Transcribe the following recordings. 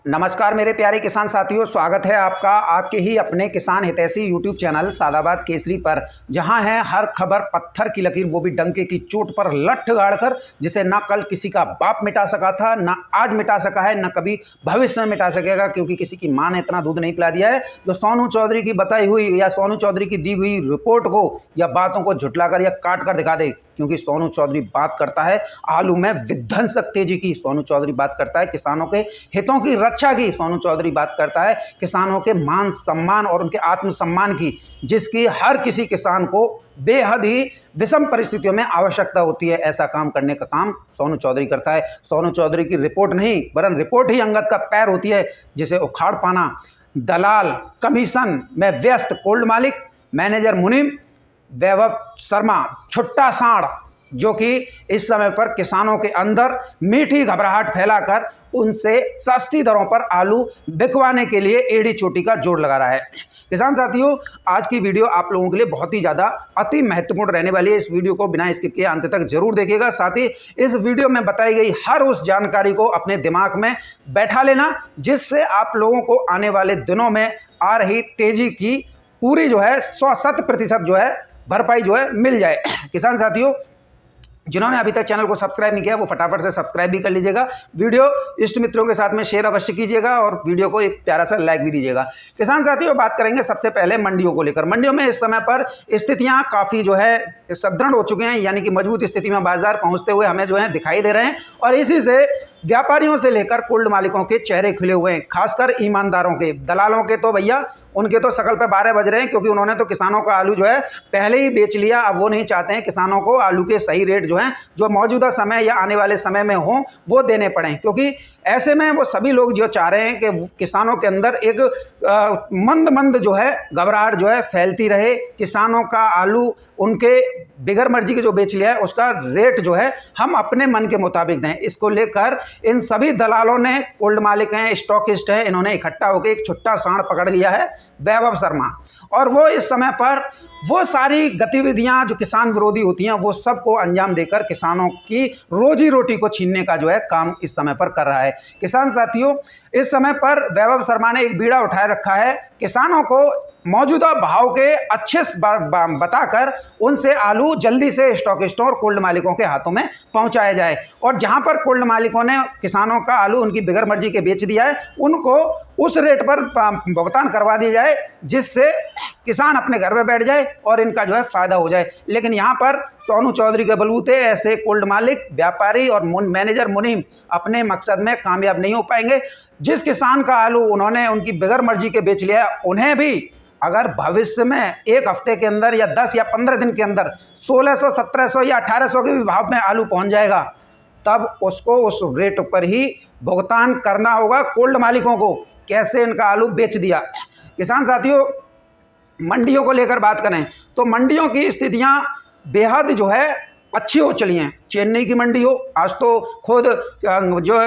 नमस्कार मेरे प्यारे किसान साथियों, स्वागत है आपका आपके ही अपने किसान हितैषी यूट्यूब चैनल सादाबाद केसरी पर, जहां है हर खबर पत्थर की लकीर, वो भी डंके की चोट पर लठ गाड़कर, जिसे ना कल किसी का बाप मिटा सका था, ना आज मिटा सका है, ना कभी भविष्य में मिटा सकेगा, क्योंकि किसी की मां ने इतना दूध नहीं पिला दिया है जो सोनू चौधरी की बताई हुई या सोनू चौधरी की दी हुई रिपोर्ट को या बातों को झुटलाकर या काट कर दिखा दे। क्योंकि सोनू चौधरी बात करता है आलू में विध्वंसक तेजी की, सोनू चौधरी बात करता है किसानों के हितों की रक्षा की, सोनू चौधरी बात करता है किसानों के मान सम्मान और उनके आत्मसम्मान की, जिसकी हर किसी किसान को बेहद ही विषम परिस्थितियों में आवश्यकता होती है। ऐसा काम करने का काम सोनू चौधरी करता है। सोनू चौधरी की रिपोर्ट नहीं, वरन रिपोर्ट ही अंगद का पैर होती है, जिसे उखाड़ पाना दलाल कमीशन में व्यस्त कोल्ड मालिक, मैनेजर मुनीम, वैभव शर्मा छुट्टा सांड, जो कि इस समय पर किसानों के अंदर मीठी घबराहट फैलाकर उनसे सस्ती दरों पर आलू बिकवाने के लिए एड़ी चोटी का जोड़ लगा रहा है। किसान साथियों, आज की वीडियो आप लोगों के लिए बहुत ही ज़्यादा अति महत्वपूर्ण रहने वाली है। इस वीडियो को बिना स्किप किए अंत तक जरूर देखिएगा। साथ ही इस वीडियो में बताई गई हर उस जानकारी को अपने दिमाग में बैठा लेना, जिससे आप लोगों को आने वाले दिनों में आ रही तेजी की पूरी जो है 100% जो है भरपाई जो है मिल जाए। किसान साथियों, जिन्होंने अभी तक चैनल को सब्सक्राइब नहीं किया वो फटाफट से सब्सक्राइब भी कर लीजिएगा। वीडियो इष्ट मित्रों के साथ में शेयर अवश्य कीजिएगा और वीडियो को एक प्यारा सा लाइक भी दीजिएगा। किसान साथियों, बात करेंगे सबसे पहले मंडियों को लेकर। मंडियों में इस समय पर स्थितियां काफ़ी जो है सुदृढ़ हो चुके हैं, यानी कि मजबूत स्थिति में बाजार पहुंचते हुए हमें जो है दिखाई दे रहे हैं, और इसी से व्यापारियों से लेकर कोल्ड मालिकों के चेहरे खुले हुए हैं, खासकर ईमानदारों के। दलालों के तो भैया उनके तो शकल पे 12 बज रहे हैं, क्योंकि उन्होंने तो किसानों का आलू जो है पहले ही बेच लिया। अब वो नहीं चाहते हैं किसानों को आलू के सही रेट जो हैं जो मौजूदा समय या आने वाले समय में हों वो देने पड़ें, क्योंकि ऐसे में वो सभी लोग जो चाह रहे हैं कि किसानों के अंदर एक मंद जो है घबराहट जो है फैलती रहे, किसानों का आलू उनके बिगर मर्जी के जो बेच लिया है उसका रेट जो है हम अपने मन के मुताबिक दें। इसको लेकर इन सभी दलालों ने, कोल्ड मालिक हैं, स्टॉकिस्ट हैं, इन्होंने इकट्ठा होकर एक छुट्टा सांड पकड़ लिया है, वैभव शर्मा, और वो इस समय पर वो सारी गतिविधियां जो किसान विरोधी होती हैं वो सबको अंजाम देकर किसानों की रोजी रोटी को छीनने का जो है काम इस समय पर कर रहा है। किसान साथियों, इस समय पर वैभव शर्मा ने एक बीड़ा उठाए रखा है, किसानों को मौजूदा भाव के अच्छे बताकर उनसे आलू जल्दी से स्टॉकिस्टों और कोल्ड मालिकों के हाथों में पहुंचाया जाए, और जहां पर कोल्ड मालिकों ने किसानों का आलू उनकी बिगर मर्जी के बेच दिया है उनको उस रेट पर भुगतान करवा दिया जाए, जिससे किसान अपने घर में बैठ जाए और इनका जो है फायदा हो जाए। लेकिन यहाँ पर सोनू चौधरी के बलबूते ऐसे कोल्ड मालिक, व्यापारी और मैनेजर मुनीम अपने मकसद में कामयाब नहीं हो पाएंगे। जिस किसान का आलू उन्होंने उनकी बिगर मर्जी के बेच लिया है, उन्हें भी अगर भविष्य में एक हफ्ते के अंदर या 10 या 15 दिन के अंदर 1600, 1700 या 1800 के भी भाव में आलू पहुंच जाएगा, तब उसको उस रेट पर ही भुगतान करना होगा कोल्ड मालिकों को, कैसे इनका आलू बेच दिया। किसान साथियों, मंडियों को लेकर बात करें तो मंडियों की स्थितियां बेहद जो है अच्छी हो चली हैं। चेन्नई की मंडी हो, आज तो खुद जो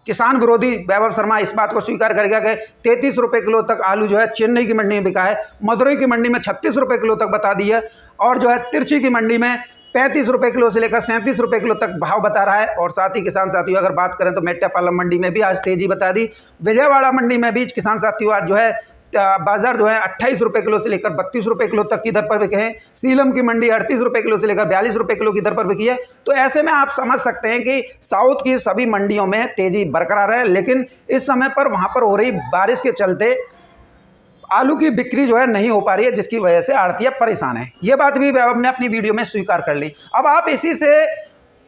किसान विरोधी वैभव शर्मा इस बात को स्वीकार कर गया कि 33 रुपये किलो तक आलू जो है चेन्नई की मंडी में बिका है, मदुरई की मंडी में 36 रुपये किलो तक बता दी है, और जो है तिरछी की मंडी में 35 रुपये किलो से लेकर 37 रुपये किलो तक भाव बता रहा है। और साथ ही किसान साथियों अगर बात करें तो मेट्टापालम मंडी में भी आज तेजी बता दी। विजयवाड़ा मंडी में भी किसान साथियों आज जो है बाजार जो है 28 रुपये किलो से लेकर 32 रुपये किलो तक की दर पर बिके हैं। सीलम की मंडी 38 रुपये किलो से लेकर 42 रुपये किलो की दर पर बिकी है। तो ऐसे में आप समझ सकते हैं कि साउथ की सभी मंडियों में तेजी बरकरार है, लेकिन इस समय पर वहाँ पर हो रही बारिश के चलते आलू की बिक्री जो है नहीं हो पा रही है, जिसकी वजह से आढ़तिया परेशान है। ये बात भी वैभव ने अपनी वीडियो में स्वीकार कर ली। अब आप इसी से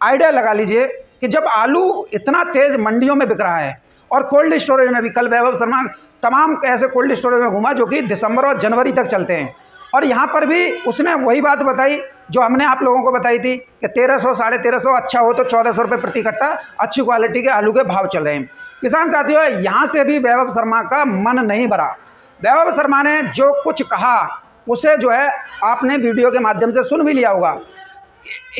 आइडिया लगा लीजिए कि जब आलू इतना तेज मंडियों में बिक रहा है और कोल्ड स्टोरेज में भी, कल वैभव शर्मा तमाम ऐसे कोल्ड स्टोरेज में घूमा जो कि दिसंबर और जनवरी तक चलते हैं, और यहाँ पर भी उसने वही बात बताई जो हमने आप लोगों को बताई थी कि 1300, 1350, अच्छा हो तो 1400 रुपये प्रति कट्टा अच्छी क्वालिटी के आलू के भाव चल रहे हैं। किसान साथियों, यहाँ से भी वैभव शर्मा का मन नहीं भरा। वैभव शर्मा ने जो कुछ कहा उसे जो है आपने वीडियो के माध्यम से सुन भी लिया होगा।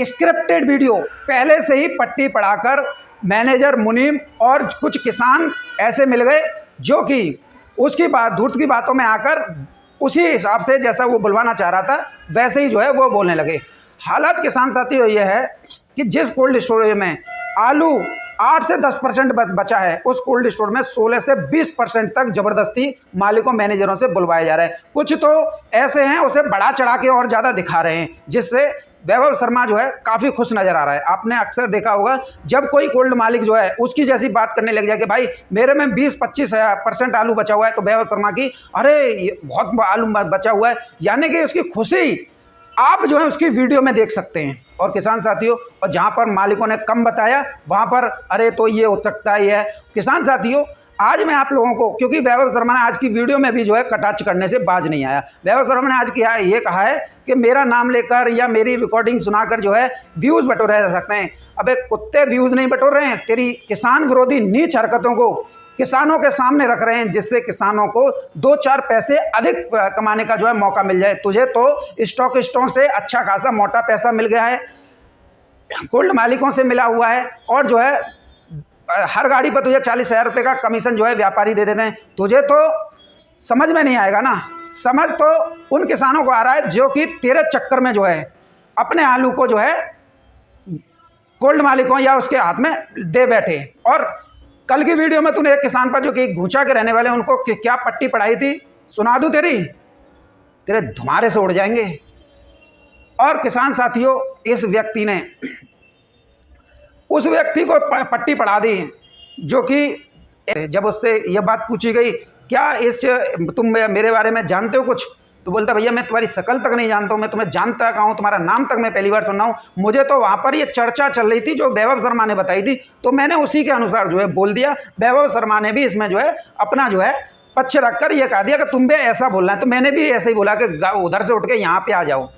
स्क्रिप्टेड वीडियो पहले से ही पट्टी पढ़ाकर मैनेजर मुनीम और कुछ किसान ऐसे मिल गए जो कि उसकी बात धूर्त की बातों में आकर उसी हिसाब से जैसा वो बुलवाना चाह रहा था वैसे ही जो है वो बोलने लगे। हालत किसान साथियों ये है कि जिस कोल्ड स्टोरेज में आलू 8 से 10% बचा है, उस कोल्ड स्टोर में 16 से 20% तक जबरदस्ती मालिकों मैनेजरों से बुलवाया जा रहा है। कुछ तो ऐसे हैं उसे बढ़ा चढ़ा के और ज़्यादा दिखा रहे हैं, जिससे वैभव शर्मा जो है काफ़ी खुश नज़र आ रहा है। आपने अक्सर देखा होगा जब कोई कोल्ड मालिक जो है उसकी जैसी बात करने लग जाए कि भाई मेरे में 20-25% आलू बचा हुआ है, तो वैभव शर्मा की अरे बहुत आलू बचा हुआ है, यानी कि उसकी खुशी आप जो है उसकी वीडियो में देख सकते हैं। और किसान साथियों, और जहाँ पर मालिकों ने कम बताया वहाँ पर अरे तो ये हो सकता ही है। किसान साथियों, आज मैं आप लोगों को, क्योंकि वैभव शर्मा ने आज की वीडियो में भी जो है कटाक्ष करने से बाज नहीं आया। वैभव शर्मा ने आज किया ये कहा है कि मेरा नाम लेकर या मेरी रिकॉर्डिंग सुनाकर जो है व्यूज़ बटोरे जा सकते हैं। अबे कुत्ते, व्यूज़ नहीं बटोर रहे हैं, तेरी किसान विरोधी नीच हरकतों को किसानों के सामने रख रहे हैं, जिससे किसानों को 2-4 पैसे अधिक कमाने का जो है मौका मिल जाए। तुझे तो स्टॉकिस्टों से अच्छा खासा मोटा पैसा मिल गया है, कोल्ड मालिकों से मिला हुआ है, और जो है हर गाड़ी पर तुझे 40,000 रुपये का कमीशन जो है व्यापारी दे देते हैं। तुझे तो समझ में नहीं आएगा ना। समझ तो उन किसानों को आ रहा है जो कि तेरे चक्कर में जो है अपने आलू को जो है कोल्ड मालिकों या उसके हाथ में दे बैठे। और कल की वीडियो में तूने एक किसान पर जो कि घूंचा के रहने वाले उनको क्या पट्टी पढ़ाई थी, सुना दूं तेरे धुमारे से उड़ जाएंगे। और किसान साथियों, इस व्यक्ति ने उस व्यक्ति को पट्टी पढ़ा दी जो कि जब उससे यह बात पूछी गई क्या तुम मेरे बारे में जानते हो कुछ, तो बोलता भैया मैं तुम्हारी शक्ल तक नहीं जानता हूँ, मैं तुम्हें जानता कहाँ हूँ, तुम्हारा नाम तक मैं पहली बार सुन रहा हूँ। मुझे तो वहाँ पर ये चर्चा चल रही थी जो वैभव शर्मा ने बताई थी, तो मैंने उसी के अनुसार जो है बोल दिया। वैभव शर्मा ने भी इसमें जो है अपना जो है पक्ष रखकर ये कहा दिया कि तुम भी ऐसा बोलना है, तो मैंने भी ऐसे ही बोला कि उधर से उठ के यहाँ पे आ जाओ,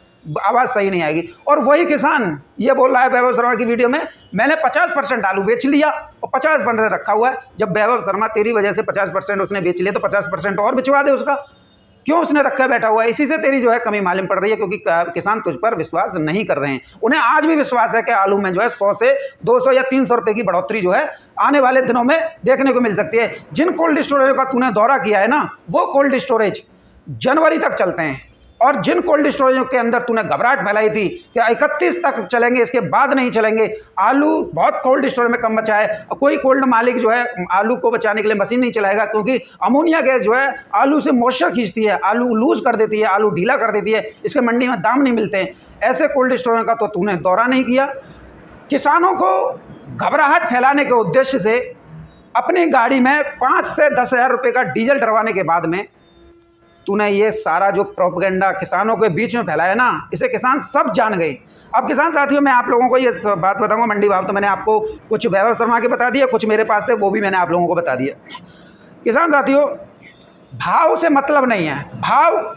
आवाज़ सही नहीं आएगी। और वही किसान ये बोल रहा है वैभव शर्मा की वीडियो में, मैंने 50% आलू बेच लिया और 50% रखा हुआ है। जब वैभव शर्मा तेरी वजह से 50% उसने बेच लिया, तो 50% और बिचवा दे उसका, क्यों उसने रखा बैठा हुआ है। इसी से तेरी जो है कमी मालूम पड़ रही है, क्योंकि किसान तुझ पर विश्वास नहीं कर रहे हैं। उन्हें आज भी विश्वास है कि आलू में जो है 100 से 200 या 300 रुपये की बढ़ोतरी जो है आने वाले दिनों में देखने को मिल सकती है। जिन कोल्ड स्टोरेज का तूने दौरा किया है ना, वो कोल्ड स्टोरेज जनवरी तक चलते हैं, और जिन कोल्ड स्टोरेजों के अंदर तूने घबराहट फैलाई थी कि 31 तक चलेंगे, इसके बाद नहीं चलेंगे, आलू बहुत कोल्ड स्टोरेज में कम बचा है। कोई कोल्ड मालिक जो है आलू को बचाने के लिए मशीन नहीं चलाएगा, क्योंकि अमोनिया गैस जो है आलू से मॉइस्चर खींचती है, आलू लूज कर देती है, आलू ढीला कर देती है, इसके मंडी में दाम नहीं मिलते हैं। ऐसे कोल्ड स्टोरेज का तो तूने दौरा नहीं किया। किसानों को घबराहट फैलाने के उद्देश्य से अपनी गाड़ी में 5 से 10,000 रुपये का डीजल डरवाने के बाद में तूने ये सारा जो प्रोपेगेंडा किसानों के बीच में फैलाया ना, इसे किसान सब जान गए। अब किसान साथियों, मैं आप लोगों को ये बात बताऊंगा, मंडी भाव तो मैंने आपको कुछ वैभव शर्मा के बता दिया, कुछ मेरे पास थे वो भी मैंने आप लोगों को बता दिया। किसान साथियों, भाव से मतलब नहीं है। भाव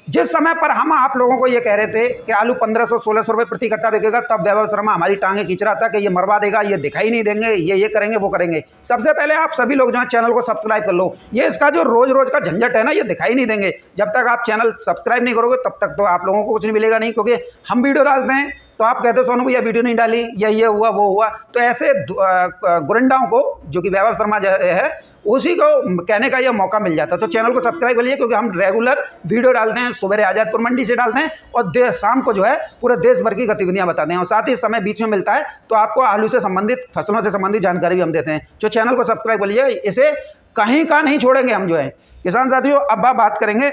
जिस समय पर हम आप लोगों को ये कह रहे थे कि आलू 1500-1600 रुपये प्रति कट्टा बिकेगा, तब वैभव शर्मा हमारी टांगें खींच रहा था कि ये मरवा देगा, ये दिखाई नहीं देंगे, ये करेंगे, वो करेंगे। सबसे पहले आप सभी लोग जो है चैनल को सब्सक्राइब कर लो। ये इसका जो रोज़ रोज़ का झंझट है ना, ये दिखाई नहीं देंगे। जब तक आप चैनल सब्सक्राइब नहीं करोगे तब तक तो आप लोगों को कुछ नहीं मिलेगा नहीं, क्योंकि हम वीडियो डालते हैं तो आप कहते हो सोनू भैया वीडियो नहीं डाली, या ये हुआ वो हुआ। तो ऐसे गुरंडाओं को, जो कि वैभव शर्मा है, उसी को कहने का यह मौका मिल जाता है। तो चैनल को सब्सक्राइब कर लीजिए, क्योंकि हम रेगुलर वीडियो डालते हैं, सुबह आज़ादपुर मंडी से डालते हैं और शाम को जो है पूरे देश भर की गतिविधियां बताते हैं, और साथ ही समय बीच में मिलता है तो आपको आलू से संबंधित, फसलों से संबंधित जानकारी भी हम देते हैं। जो चैनल को सब्सक्राइब कर लीजिए, इसे कहीं का नहीं छोड़ेंगे हम जो है। किसान साथियों, अब बात करेंगे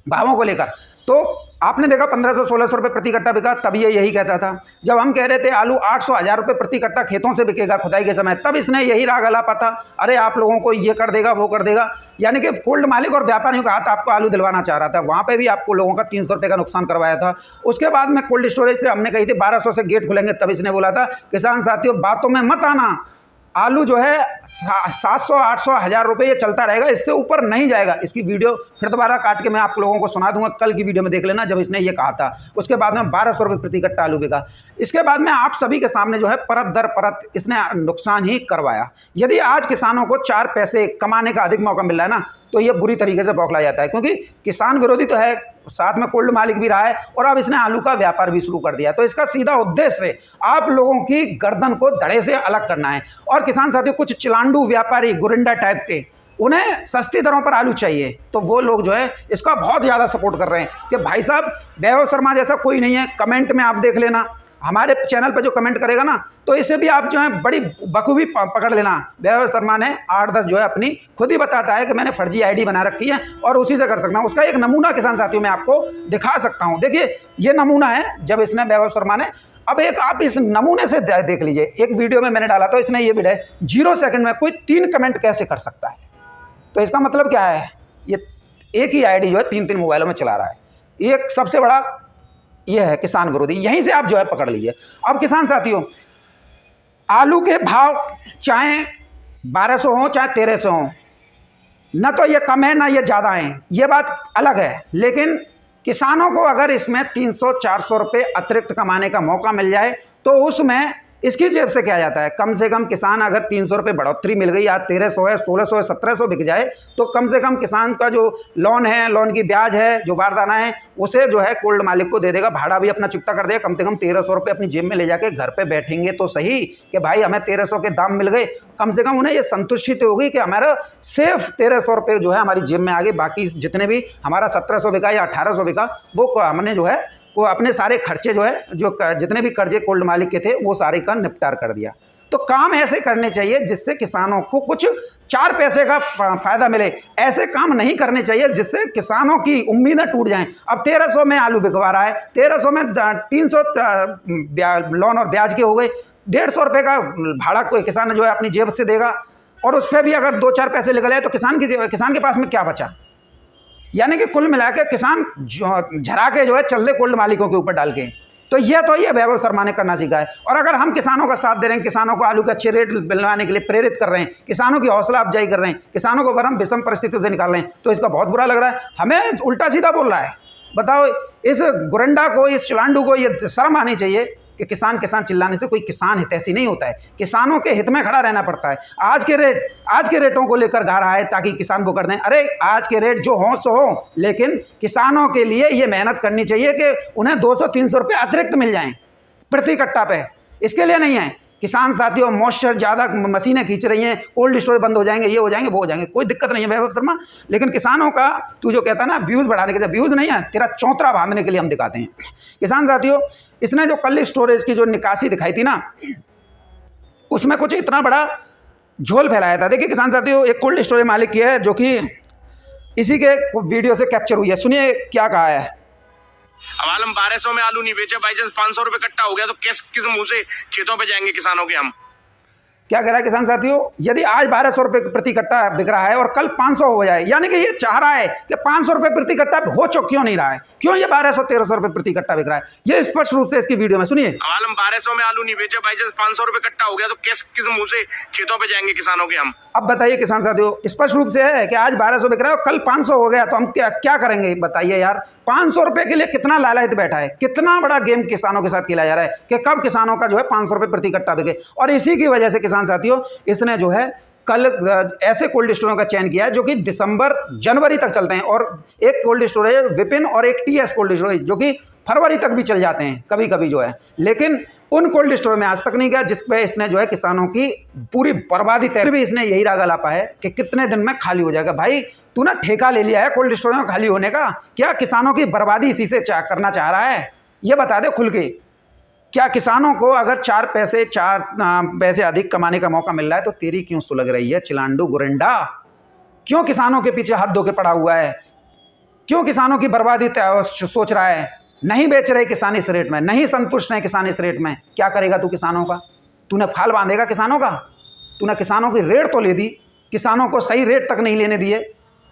भावों को लेकर। तो आपने देखा 1500-1600 रुपये प्रति कट्टा बिका, तब ये यही कहता था। जब हम कह रहे थे आलू 800-1000 रुपये प्रति कट्टा खेतों से बिकेगा खुदाई के समय, तब इसने यही राग अलापा था, अरे आप लोगों को ये कर देगा वो कर देगा। यानी कि कोल्ड मालिक और व्यापारियों का हाथ आपको आलू दिलवाना चाह रहा था। वहाँ पे भी आपको लोगों का 300 रुपये का नुकसान करवाया था। उसके बाद में कोल्ड स्टोरेज से हमने कही थी 1200 से गेट खुलेंगे, तब इसने बोला था किसान साथियों बातों में मत आना, आलू जो है 700-800-1000 रुपये ये चलता रहेगा, इससे ऊपर नहीं जाएगा। इसकी वीडियो फिर दोबारा काट के मैं आप लोगों को सुना दूंगा, कल की वीडियो में देख लेना जब इसने ये कहा था। उसके बाद में 1200 रुपये प्रति कट्टा आलू बिका। इसके बाद में आप सभी के सामने जो है परत दर परत इसने नुकसान ही करवाया। यदि आज किसानों को 4 पैसे कमाने का अधिक मौका मिल रहा है ना, तो ये बुरी तरीके से बौखला जाता है, क्योंकि किसान विरोधी तो है, साथ में कोल्ड मालिक भी रहा है, और अब इसने आलू का व्यापार भी शुरू कर दिया। तो इसका सीधा उद्देश्य आप लोगों की गर्दन को धड़े से अलग करना है। और किसान साथियों, कुछ चिलांडू व्यापारी गुरिंडा टाइप के, उन्हें सस्ती दरों पर आलू चाहिए, तो वो लोग जो है इसका बहुत ज़्यादा सपोर्ट कर रहे हैं कि भाई साहब वैभव शर्मा जैसा कोई नहीं है। कमेंट में आप देख लेना, हमारे चैनल पर जो कमेंट करेगा ना, तो इसे भी आप जो है बड़ी बखूबी पकड़ लेना। वैभव शर्मा ने 8-10 जो है अपनी खुद ही बताता है कि मैंने फर्जी आईडी बना रखी है और उसी से कर सकता हूँ। उसका एक नमूना किसान साथियों मैं आपको दिखा सकता हूँ। देखिए ये नमूना है जब इसने वैभव शर्मा ने, अब एक आप इस नमूने से देख लीजिए। एक वीडियो में मैंने डाला तो इसने ये भी है 0 सेकंड में कोई 3 कमेंट कैसे कर सकता है। तो इसका मतलब क्या है, ये एक ही आईडी जो है 3-3 मोबाइलों में चला रहा है। एक सबसे बड़ा ये है किसान विरोधी, यहीं से आप जो है पकड़ लीजिए। अब किसान साथियों, आलू के भाव चाहे 1200 हो चाहे 1300 हो, ना तो ये कम है ना ये ज़्यादा है, ये बात अलग है। लेकिन किसानों को अगर इसमें 300-400 रुपये अतिरिक्त कमाने का मौका मिल जाए तो उसमें इसकी जेब से क्या जाता है। कम से कम किसान अगर 300 रुपये बढ़ोतरी मिल गई, आज 1300 है, 1600 है, 1700 बिक जाए, तो कम से कम किसान का जो लोन है, लोन की ब्याज है, जो बारदाना है, उसे जो है कोल्ड मालिक को दे देगा, भाड़ा भी अपना चुकता कर देगा। कम से कम 1300 रुपये अपनी जेब में ले जाके घर पे बैठेंगे तो सही कि भाई हमें 1300 के दाम मिल गए। कम से कम उन्हें ये संतुष्टि तो होगी कि हमारा सिर्फ 1300 रुपये जो है हमारी जेब में आ गए, बाकी जितने भी हमारा 1700 बिका या 1800 बिका वो हमने जो है वो अपने सारे खर्चे जो है, जो जितने भी कर्जे कोल्ड मालिक के थे वो सारे का निपटार कर दिया। तो काम ऐसे करने चाहिए जिससे किसानों को कुछ 4 पैसे का फायदा मिले। ऐसे काम नहीं करने चाहिए जिससे किसानों की उम्मीदें टूट जाएं। अब 1300 में आलू बिकवा रहा है, 1300 में 300 लोन और ब्याज के हो गए, 150 रुपये का भाड़ा कोई किसान जो है अपनी जेब से देगा, और उस पर भी अगर 2-4 पैसे निकल आए तो किसान के पास में क्या बचा। यानी कि कुल मिला के किसान झरा के जो है चल दे कोल्ड मालिकों के ऊपर डाल के। तो ये वैभव शर्मा ने करना सीखा है। और अगर हम किसानों का साथ दे रहे हैं, किसानों को आलू के अच्छे रेट दिलवाने के लिए प्रेरित कर रहे हैं, किसानों की हौसला अफजाई कर रहे हैं, किसानों को वरम विषम परिस्थितियों से निकाल रहे हैं, तो इसका बहुत बुरा लग रहा है। हमें उल्टा सीधा बोल रहा है। बताओ, इस गुरंडा को, इस चिलांडू को ये शर्म आनी चाहिए कि किसान चिल्लाने से कोई किसान हितैषी नहीं होता है। किसानों के हित में खड़ा रहना पड़ता है। आज के रेटों को लेकर गा रहा है ताकि किसान को कर दें। अरे आज के रेट जो हों सो हो, लेकिन किसानों के लिए ये मेहनत करनी चाहिए कि उन्हें 200-300 रुपये अतिरिक्त मिल जाएं प्रति कट्टा पे। इसके लिए नहीं है किसान साथियों, मॉइस्चर ज़्यादा मशीनें खींच रही हैं, कोल्ड स्टोरेज बंद हो जाएंगे, ये हो जाएंगे, वो हो जाएंगे, कोई दिक्कत नहीं है वैभव शर्मा। लेकिन किसानों का तू जो कहता है ना व्यूज़ बढ़ाने के, व्यूज़ नहीं है, तेरा चौंतरा बांधने के लिए हम दिखाते हैं। किसान साथियों, इसने जो कल स्टोरेज की जो निकासी दिखाई थी ना, उसमें कुछ इतना बड़ा झोल फैलाया था। देखिए किसान साथियों, एक कोल्ड स्टोरेज मालिक की है जो कि इसी के वीडियो से कैप्चर हुई है। सुनिए क्या कहा है। अब आलम 1200 में आलू नहीं बेचे, बाई चांस 500 रुपए कट्टा हो गया तो किस मुंह से खेतों पे जाएंगे किसानों के हम। क्या कह रहा है किसान साथियों, यदि आज 1200 रुपये प्रति कट्टा बिक रहा है और कल 500 हो जाए, यानी कि ये चाह रहा है कि 500 रुपये प्रति कट्टा हो क्यों नहीं रहा है, क्यों ये 1200-1300 रुपये प्रति कट्टा बिक रहा है, ये स्पष्ट रूप से इसकी वीडियो में सुनिए। आलम 1200 में आलू नहीं बेचे, बाई चांस 500 रुपए कट्टा हो गया तो किस मुंह से खेतों पे जाएंगे किसानों के हम। अब बताइए किसान साथियों, स्पष्ट रूप से है कि आज 1200 बिक रहा है और कल 500 हो गया, तो हम क्या करेंगे बताइए यार। 500 रुपये के लिए कितना लालच बैठा है, कितना बड़ा गेम किसानों के साथ खेला जा रहा है कि कब किसानों का जो है 500 रुपये प्रति कट्टा बिके। और इसी की वजह से किसान साथियों, इसने जो है कल ऐसे कोल्ड स्टोरों का चयन किया है जो कि जनवरी तक चलते हैं, और एक कोल्ड स्टोरेज विपिन और एक TS कोल्ड स्टोरेज जो कि फरवरी तक भी चल जाते हैं कभी कभी जो है। लेकिन उन कोल्ड स्टोर में आज तक नहीं गया जिस पे इसने जो है किसानों की पूरी बर्बादी तय भी इसने यही रागा लापा है कि कितने दिन में खाली हो जाएगा। भाई तू ना ठेका ले लिया है कोल्ड स्टोर में खाली होने का, क्या किसानों की बर्बादी इसी से करना चाह रहा है, ये बता दे खुल के। क्या किसानों को अगर 4 पैसे अधिक कमाने का मौका मिल रहा है तो तेरी क्यों सुलग रही है चिलांडू गुरंडा? क्यों किसानों के पीछे हाथ धो के पड़ा हुआ है? क्यों किसानों की बर्बादी सोच रहा है? नहीं बेच रहे किसान इस रेट में, नहीं संतुष्ट है किसान इस रेट में, क्या करेगा तू किसानों का? तूने फाल बांधेगा किसानों का? तूने किसानों की रेट तो ले दी, किसानों को सही रेट तक नहीं लेने दिए।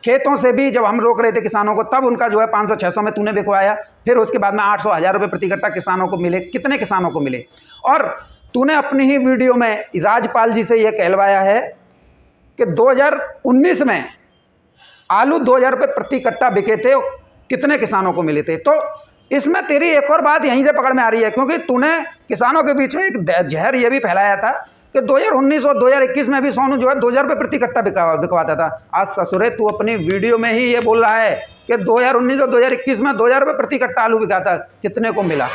खेतों से भी जब हम रोक रहे थे किसानों को तब उनका जो है 500-600 में तूने बिकवाया, फिर उसके बाद में 800-1000 रुपये प्रति कट्टा किसानों को मिले। कितने किसानों को मिले? और तूने अपनी ही वीडियो में राजपाल जी से यह कहलवाया है कि 2019 में आलू 2000 रुपये प्रति कट्टा बिके थे, कितने किसानों को मिले थे? तो इसमें तेरी एक और बात यहीं से पकड़ में आ रही है, क्योंकि तूने किसानों के बीच में एक जहर ये भी फैलाया था कि 2019 और 2021 में भी सोनू जो है 2000 रुपये प्रति कट्टा बिकवाता था। आज ससुरे तू अपनी वीडियो में ही ये बोल रहा है कि 2019 और 2021 में 2000 रुपये प्रति कट्टा आलू बिकाता, कितने को मिला?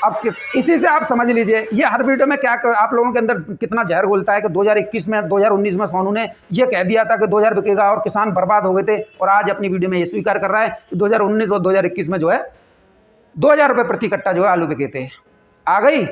अब इसी से आप समझ लीजिए ये हर वीडियो में क्या आप लोगों के अंदर कितना जहर घुलता है कि 2021 में 2019 में सोनू ने ये कह दिया था कि 2000 बिकेगा और किसान बर्बाद हो गए थे, और आज अपनी वीडियो में ये स्वीकार कर रहा है कि 2019 और 2021 में जो है 2,000 रुपये प्रति कट्टा जो है आलू बिके थे। आ गई,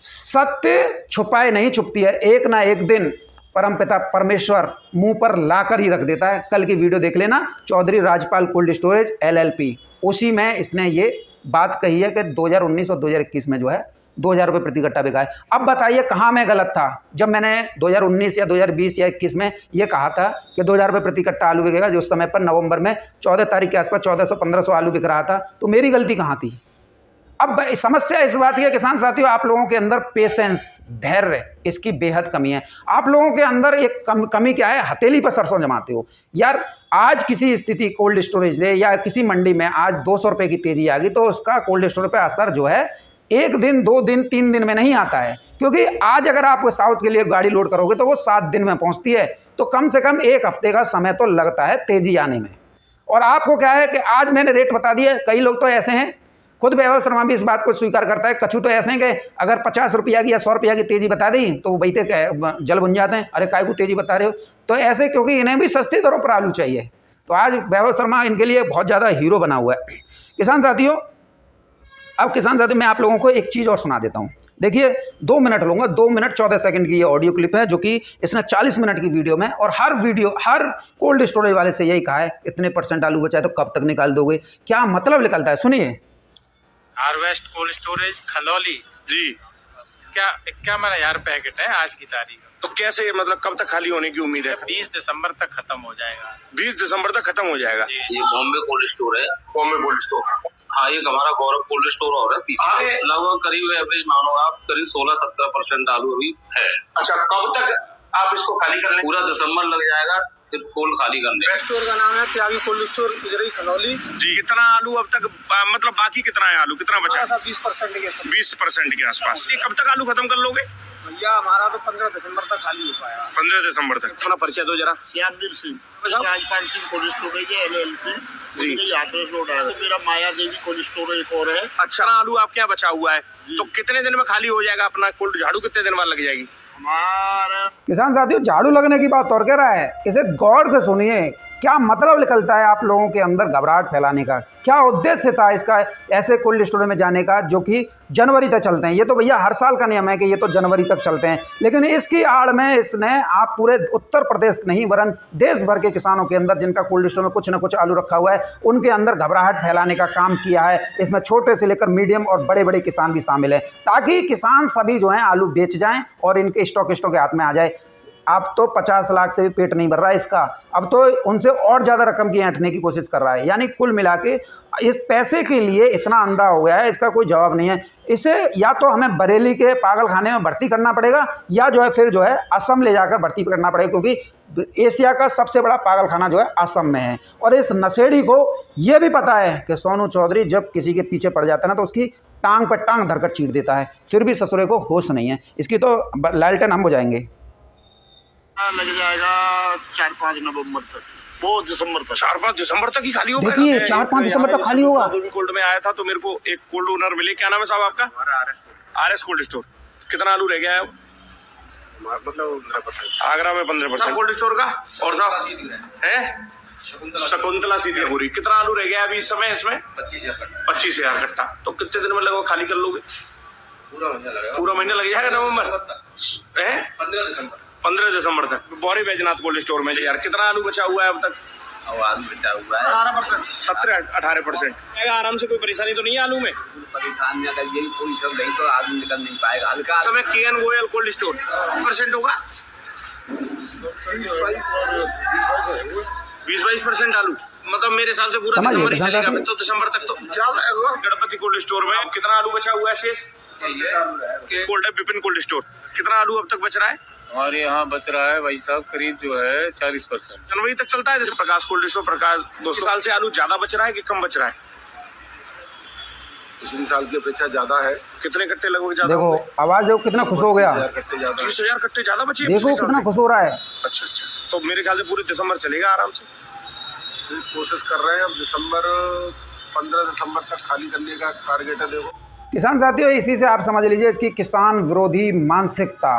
सत्य छुपाए नहीं छुपती है, एक ना एक दिन परमपिता परमेश्वर मुंह पर लाकर ही रख देता है। कल की वीडियो देख लेना, Chaudhary Rajpal cold storage LLP, उसी में इसने ये बात कही है कि 2019 और 2021 में जो है 2,000 रुपये प्रति कट्टा बिका है। अब बताइए कहाँ मैं गलत था जब मैंने 2019 या 2020 या 21 में ये कहा था कि 2,000 रुपये प्रति कट्टा आलू बिकेगा, जो उस समय पर नवंबर में 14 तारीख के आसपास 1400-1500 आलू बिक रहा था, तो मेरी गलती कहाँ थी? अब समस्या इस बात की है किसान साथियों, आप लोगों के अंदर पेशेंस, धैर्य, इसकी बेहद कमी है। आप लोगों के अंदर एक कमी क्या है, हथेली पर सरसों जमाते हो। यार आज किसी स्थिति कोल्ड स्टोरेज दे या किसी मंडी में आज 200 रुपये की तेजी आ गई, तो उसका कोल्ड स्टोरेज पर असर जो है 1 दिन 2 दिन 3 दिन में नहीं आता है, क्योंकि आज अगर आप साउथ के लिए गाड़ी लोड करोगे तो वो 7 दिन में पहुंचती है, तो कम से कम 1 हफ्ते का समय तो लगता है तेजी आने में। और आपको क्या है कि आज मैंने रेट बता दिए, कई लोग तो ऐसे हैं, खुद वैभव शर्मा भी इस बात को स्वीकार करता है, कछु तो ऐसे हैं कि अगर 50 रुपया की या 100 रुपया की तेजी बता दी तो वो बैठे जल बुन जाते हैं, अरे काय को तेजी बता रहे हो। तो ऐसे, क्योंकि इन्हें भी सस्ती दरों पर आलू चाहिए, तो आज वैभव शर्मा इनके लिए बहुत ज़्यादा हीरो बना हुआ है। किसान साथियों, अब किसान साथियों मैं आप लोगों को एक चीज़ और सुना देता हूँ। देखिए 2 मिनट लूँगा, 2 मिनट 14 सेकंड की ये ऑडियो क्लिप है, जो कि इसने 40 मिनट की वीडियो में, और हर कोल्ड स्टोरेज वाले से यही कहा है, इतने % आलू बचा है तो कब तक निकाल दोगे, क्या मतलब निकलता है, सुनिए। हार्वेस्ट कोल्ड स्टोरेज खलौली जी, क्या 51,000 पैकेट है आज की तारीख में। तो कैसे, मतलब कब तक खाली होने की उम्मीद है? 20 दिसंबर तक खत्म हो जाएगा। 20 दिसंबर तक खत्म हो जाएगा। ये बॉम्बे कोल्ड स्टोर है। बॉम्बे कोल्ड स्टोर, हाँ, ये हमारा गौरव कोल्ड स्टोर और है पीछे। लगभग करीब एवरेज मानो आप करीब 16-17% आलू अभी है। अच्छा, कब तक आप इसको खाली कर लेंगे? पूरा दिसंबर लग जाएगा फिर कोल्ड खाली करने। स्टोर का नाम है त्यागी कोल्ड स्टोर, इधर ही खलौली जी। कितना आलू अब तक, मतलब बाकी कितना है आलू, कितना बचा? 20% के 20% के आसपास। ये कब तक आलू खत्म कर लोगे? भैया हमारा तो 15 दिसंबर तक खाली हो पाया। 15 दिसंबर तक। अपना परिचय दो जरा। श्यामवीर सिंह, राजपाल सिंह कोल्ड स्टोरेज है LLP जी। हाथरस रोड है। मेरा माया देवी कोल्ड स्टोर एक और है। अच्छा, आलू आपके यहाँ बचा हुआ है, तो कितने दिन में खाली हो जाएगा अपना कोल्ड? झाड़ू कितने दिन बाद लग जाएगी? हमारा किसान साथियों, झाड़ू लगने की बात और कह रहा है, इसे गौर से सुनिए, क्या मतलब निकलता है आप लोगों के अंदर घबराहट फैलाने का, क्या उद्देश्य था इसका ऐसे कोल्ड स्टोरेज में जाने का जो कि जनवरी तक चलते हैं। ये तो भैया हर साल का नियम है कि ये तो जनवरी तक चलते हैं, लेकिन इसकी आड़ में इसने आप पूरे उत्तर प्रदेश नहीं वरन देश भर के किसानों के अंदर जिनका कोल्ड स्टोर में कुछ ना कुछ आलू रखा हुआ है, उनके अंदर घबराहट फैलाने का काम किया है। इसमें छोटे से लेकर मीडियम और बड़े बड़े किसान भी शामिल हैं, ताकि किसान सभी जो हैं आलू बेच जाएं और इनके स्टॉकिस्टों के हाथ में आ जाए। अब तो 50 लाख से भी पेट नहीं भर रहा है इसका, अब तो उनसे और ज़्यादा रकम की ऐंठने की कोशिश कर रहा है। यानी कुल मिला के इस पैसे के लिए इतना अंधा हो गया है, इसका कोई जवाब नहीं है। इसे या तो हमें बरेली के पागल खाने में भर्ती करना पड़ेगा, या जो है फिर जो है असम ले जाकर भर्ती करना पड़ेगा, क्योंकि एशिया का सबसे बड़ा पागल खाना जो है असम में है। और इस नशेड़ी को ये भी पता है कि सोनू चौधरी जब किसी के पीछे पड़ जाता है ना, तो उसकी टांग पर टांग धरकर चीर देता है, फिर भी ससुरे को होश नहीं है। इसकी तो लालटेन हम हो जाएंगे। लग जाएगा 4-5 नवंबर तक, वो दिसंबर तक। 4-5 दिसंबर तक ही खाली होगा। देखिए 4-5 दिसंबर तक खाली होगा। कोल्ड में आया था तो मेरे को एक कोल्ड ओनर मिले, क्या नाम है साहब आपका? RS cold store. कितना आलू रह गया है? मतलब आगरा में 15% कोल्ड स्टोर का। और साहब है शकुंतला सीधीपुरी, कितना आलू रह गया अभी इस समय इसमें? 25,000 कट्टा। तो कितने दिन में लगभग खाली कर लोगे? पूरा महीना लग जाएगा। नवंबर है 15 दिसंबर तक। बौरी बैजनाथ कोल्ड स्टोर में यार कितना आलू बचा हुआ है अब तक? आलू बचा हुआ है 17-18%। आराम से, कोई परेशानी तो नहीं है आलू में? परेशानी अगर यही कोई सब नहीं तो आलू निकल नहीं पाएगा। हल्का समय KN गोयल कोल्ड स्टोर % होगा 20-22% आलू, मतलब मेरे हिसाब से पूरा दिसंबर ही चलेगा। तो दिसंबर तक तो ज्यादा। गणपति कोल्ड स्टोर में कितना आलू बचा हुआ है शेष? कोल्ड है विपिन कोल्ड स्टोर, कितना आलू अब तक बच रहा है? हमारे यहाँ बच रहा है भाई साहब करीब जो है 40%। जनवरी तक चलता है। जैसे प्रकाश कोल्ड स्टोर, प्रकाश 2 साल से आलू ज्यादा बच रहा है कि कम बच रहा है? पिछले साल की अपेक्षा ज्यादा है। कितने कट्टे लगभग ज्यादा? देखो आवाज देखो कितना खुश हो गया, 20,000 कट्टे ज्यादा बचे। देखो कितना खुश हो रहा है। अच्छा, तो मेरे ख्याल से पूरे दिसंबर चलेगा आराम से। कोशिश कर रहे हैं, अब 15 दिसंबर तक खाली करने का टारगेट है। देखो किसान साथियों, इसी से आप समझ लीजिए इसकी किसान विरोधी मानसिकता।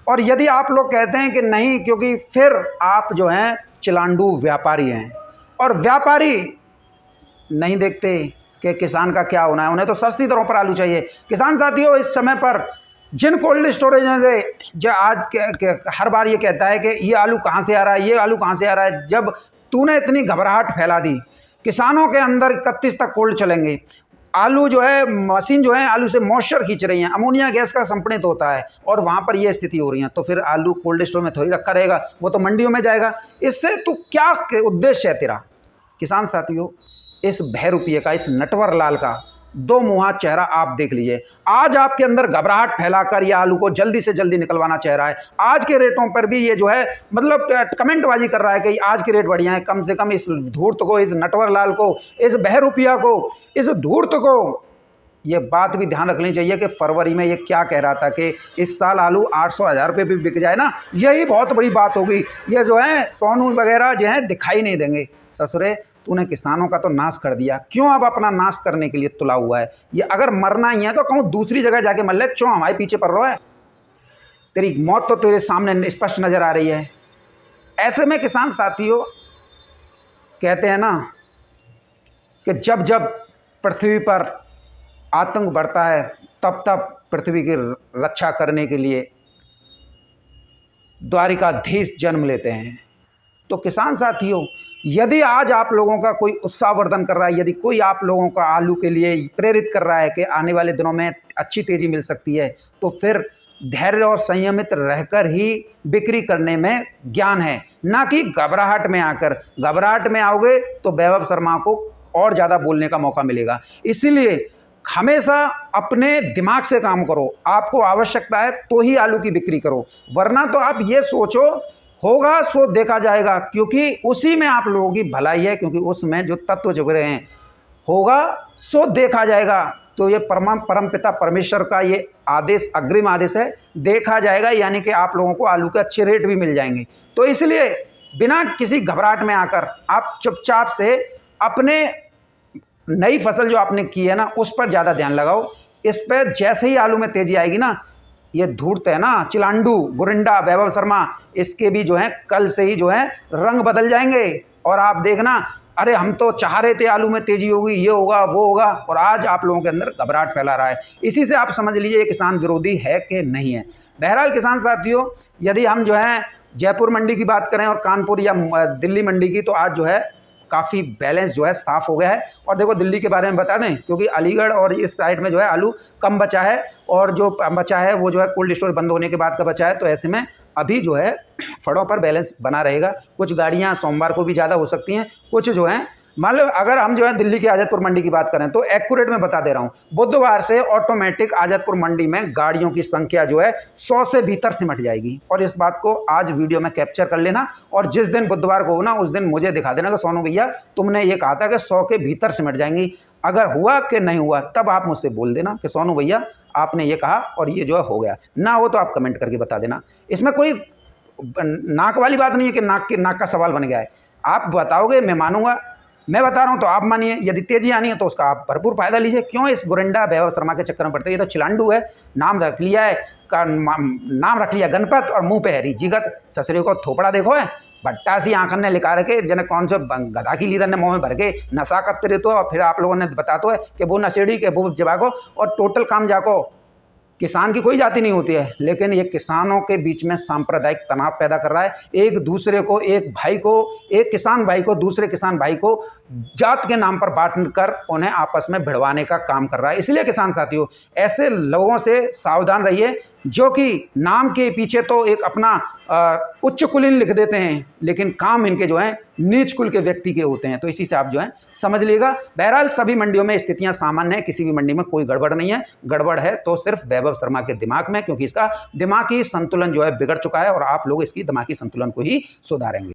और यदि आप लोग कहते हैं कि नहीं, क्योंकि फिर आप जो हैं चिलांडू व्यापारी हैं, और व्यापारी नहीं देखते कि किसान का क्या होना है, उन्हें तो सस्ती दरों पर आलू चाहिए। किसान साथियों, इस समय पर जिन कोल्ड स्टोरेज से जो आज के हर बार ये कहता है कि ये आलू कहाँ से आ रहा है, ये आलू कहाँ से आ रहा है, जब तूने इतनी घबराहट फैला दी, किसानों के अंदर 31 तक कोल्ड चलेंगे, आलू जो है मशीन जो है आलू से मॉइस्चर खींच रही हैं, अमोनिया गैस का संपणित होता है और वहाँ पर ये स्थिति हो रही है, तो फिर आलू कोल्ड स्टोर में थोड़ी रखा रहेगा, वो तो मंडियों में जाएगा। इससे तू क्या उद्देश्य है तेरा? किसान साथियों, इस बहरूपिये का, इस नटवर लाल का दो मुहा चेहरा आप देख लीजिए। आज आपके अंदर घबराहट फैलाकर ये आलू को जल्दी से जल्दी निकलवाना चाह रहा है। आज के रेटों पर भी ये जो है मतलब कमेंटबाजी कर रहा है कि आज के रेट बढ़िया है। कम से कम इस धूर्त को, इस नटवर लाल को, इस बहरूपिया को, इस धूर्त को ये बात भी ध्यान रखनी चाहिए कि फरवरी में ये क्या कह रहा था कि इस साल आलू 800-1000 रुपये भी बिक जाए ना, यही बहुत बड़ी बात होगी। ये जो है सोनू वगैरह जो है दिखाई नहीं देंगे। ससुरे, तूने किसानों का तो नाश कर दिया, क्यों अब अपना नाश करने के लिए तुला हुआ है? ये अगर मरना ही है तो कहूँ दूसरी जगह जाके मर ले, क्यों हमारे पीछे पड़ रहा है? तेरी मौत तो तेरे सामने स्पष्ट नज़र आ रही है। ऐसे में किसान साथियों कहते हैं ना कि जब जब पृथ्वी पर आतंक बढ़ता है तब तब पृथ्वी की रक्षा करने के लिए द्वारिकाधीश जन्म लेते हैं। तो किसान साथियों, यदि आज आप लोगों का कोई उत्साहवर्धन कर रहा है, यदि कोई आप लोगों का आलू के लिए प्रेरित कर रहा है कि आने वाले दिनों में अच्छी तेज़ी मिल सकती है, तो फिर धैर्य और संयमित रहकर ही बिक्री करने में ज्ञान है, ना कि घबराहट में आकर। घबराहट में आओगे तो वैभव शर्मा को और ज़्यादा बोलने का मौका मिलेगा। इसीलिए हमेशा अपने दिमाग से काम करो। आपको आवश्यकता है तो ही आलू की बिक्री करो, वरना तो आप ये सोचो होगा सो देखा जाएगा, क्योंकि उसी में आप लोगों की भलाई है, क्योंकि उसमें जो तत्व जुड़ रहे हैं, होगा सो देखा जाएगा। तो ये परमपिता परमेश्वर का ये आदेश, अग्रिम आदेश है, देखा जाएगा, यानी कि आप लोगों को आलू के अच्छे रेट भी मिल जाएंगे। तो इसलिए बिना किसी घबराहट में आकर आप चुपचाप से अपने नई फसल जो आपने की है ना, उस पर ज़्यादा ध्यान लगाओ। इस पर जैसे ही आलू में तेज़ी आएगी ना, ये धूर्त है ना, चिलांडू, गुरिंडा, वैभव शर्मा, इसके भी जो है कल से ही जो है रंग बदल जाएंगे। और आप देखना, अरे हम तो चाह रहे थे आलू में तेज़ी होगी, ये होगा वो होगा, और आज आप लोगों के अंदर घबराहट फैला रहा है। इसी से आप समझ लीजिए ये किसान विरोधी है कि नहीं है। बहरहाल किसान साथियों, यदि हम जो है जयपुर मंडी की बात करें और कानपुर या दिल्ली मंडी की, तो आज जो है काफ़ी बैलेंस जो है साफ़ हो गया है। और देखो दिल्ली के बारे में बता दें, क्योंकि अलीगढ़ और इस साइड में जो है आलू कम बचा है, और जो बचा है वो जो है कोल्ड स्टोर बंद होने के बाद का बचा है। तो ऐसे में अभी जो है फड़ों पर बैलेंस बना रहेगा। कुछ गाड़ियां सोमवार को भी ज़्यादा हो सकती हैं, कुछ जो हैं मान लो अगर हम जो है दिल्ली की आज़ादपुर मंडी की बात करें तो एक्यूरेट में बता दे रहा हूँ, बुधवार से ऑटोमेटिक आज़ादपुर मंडी में गाड़ियों की संख्या जो है 100 से भीतर सिमट जाएगी। और इस बात को आज वीडियो में कैप्चर कर लेना, और जिस दिन बुधवार को हो ना, उस दिन मुझे दिखा देना कि सोनू भैया तुमने ये कहा था कि 100 के भीतर सिमट जाएंगी। अगर हुआ कि नहीं हुआ तब आप मुझसे बोल देना कि सोनू भैया आपने ये कहा और ये जो है हो गया। ना हो तो आप कमेंट करके बता देना। इसमें कोई नाक वाली बात नहीं है कि नाक का सवाल बन गया है। आप बताओगे मैं मानूंगा, मैं बता रहा हूं तो आप मानिए। यदि तेजी आनी है तो उसका आप भरपूर फायदा लीजिए। क्यों इस गुरिंडा वैभव शर्मा के चक्कर में पड़ते? ये तो चिलांडू है, नाम रख लिया है, नाम रख लिया गणपत और मुंह पे है जिगत। ससुरे को थोपड़ा देखो है, भट्टा सी आंखन ने लिखा रखे जन कौन से गधा की लीदर ने मुँह में भर के नशा करते रहते हो, और फिर आप लोगों ने बता तो है कि वो नशेड़ी के वो जवाको और टोटल काम जाको। किसान की कोई जाति नहीं होती है, लेकिन ये किसानों के बीच में सांप्रदायिक तनाव पैदा कर रहा है। एक दूसरे को, एक भाई को, एक किसान भाई को दूसरे किसान भाई को जात के नाम पर बांटकर उन्हें आपस में भिड़वाने का काम कर रहा है। इसलिए किसान साथियों, ऐसे लोगों से सावधान रहिए जो कि नाम के पीछे तो एक अपना उच्च कुलीन लिख देते हैं, लेकिन काम इनके जो है नीच कुल के व्यक्ति के होते हैं। तो इसी से आप जो है समझ लीजिएगा। बहरहाल सभी मंडियों में स्थितियां सामान्य है, किसी भी मंडी में कोई गड़बड़ नहीं है। गड़बड़ है तो सिर्फ वैभव शर्मा के दिमाग में, क्योंकि इसका दिमागी संतुलन जो है बिगड़ चुका है, और आप लोग इसकी दिमागी संतुलन को ही सुधारेंगे।